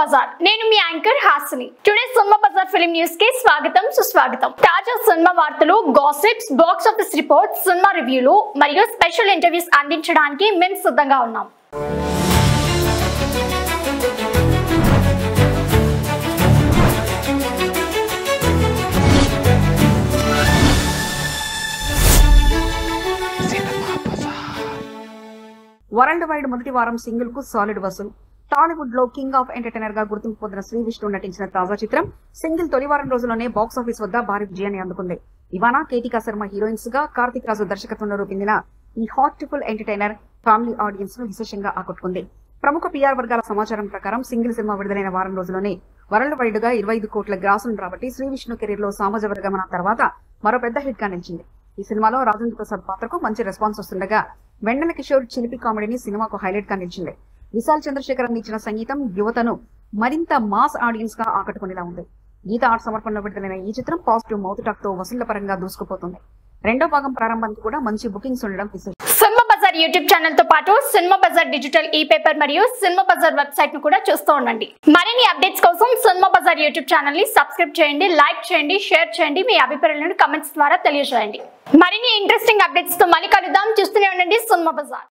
బజార్ నేను మీ anchor Hasini. Today cinema బజార్ ఫిల్మ్ న్యూస్ కి స్వాగతం సుస్వాగతం. తాజా సినిమా వార్తలు, gossips, box office reports, cinema రివ్యూలు మరియు స్పెషల్ ఇంటర్వ్యూస్ అందించడానికి మేము సిద్ధంగా ఉన్నాం. వరల్డ్ వైడ్ మొదటి వారం సింగిల్ కు సాలిడ్ వసూలు. టాలీవుడ్ లో కింగ్ ఆఫ్ ఎంటర్టైనర్ గా గుర్తింపు పొందిన శ్రీ విష్ణు నటించిన తాజా చిత్రం సింగిల్ తొలి వారం రోజుల్లోనే బాక్స్ ఆఫీస్ వద్ద భారీ విజయాన్ని అందుకుంది. ఇవానా, కేతికా శర్మ హీరోయిన్స్ గా కార్తిక్ రాజు దర్శకత్వంలో రూపొందిన ఈ హార్ట్ఫుల్ ఎంటర్టైనర్ ఫ్యామిలీ ఆడియన్స్ ను విశేషంగా ఆకట్టుకుంది. ప్రముఖ పిఆర్ వర్గాల సమాచారం ప్రకారం సింగిల్ సినిమా విడుదలైన వారం రోజుల్లోనే వరల్డ్ వైడ్ గా 25 కోట్ల గ్రాసులను రాబట్టి శ్రీ విష్ణు కెరీర్ లో సామాజ వర్గమన తర్వాత మరో పెద్ద హిట్ గా నిలిచింది. ఈ సినిమాలో రాజేంద్ర ప్రసాద్ పాత్రకు మంచి రెస్పాన్స్ వస్తుండగా వెన్నెల కిషోర్ చిలిపి కామెడీని సినిమాకు హైలైట్ గా నిలిచింది. విశాల్ చంద్రశేఖర్ అందించిన సంగీతం యువతను మరింత మాస్ ఆడియన్స్ గా ఆకట్టుకునేలా ఉంది. గీత ఆర్ట్ సమర్పణలో విడుదలైన ఈ చిత్రం పాజిటివ్ మౌత్ టాక్ తో వసూళ్ల పరంగా దూసుకుపోతుంది. రెండో భాగం ప్రారంభానికి కూడా మంచి బుకింగ్స్ ఉండడం విశేషం. సినిమా బజార్ యూట్యూబ్ ఛానల్ తో పాటు సినిమా బజార్ డిజిటల్ ఈ పేపర్ మరియు సినిమా బజార్ వెబ్సైట్ ను కూడా చూస్తూ ఉండండి. మరిన్ని అప్డేట్స్ కోసం సినిమా బజార్ యూట్యూబ్ ఛానల్ ని సబ్స్క్రైబ్ చేయండి, లైక్ చేయండి, షేర్ చేయండి, మీ అభిప్రాయాలను కమెంట్స్ ద్వారా తెలియజేయండి. మరిన్ని ఇంట్రెస్టింగ్ అప్డేట్స్ తో మళ్ళీ కలుద్దాం. చూస్తూనే ఉండండి సినిమా బజార్.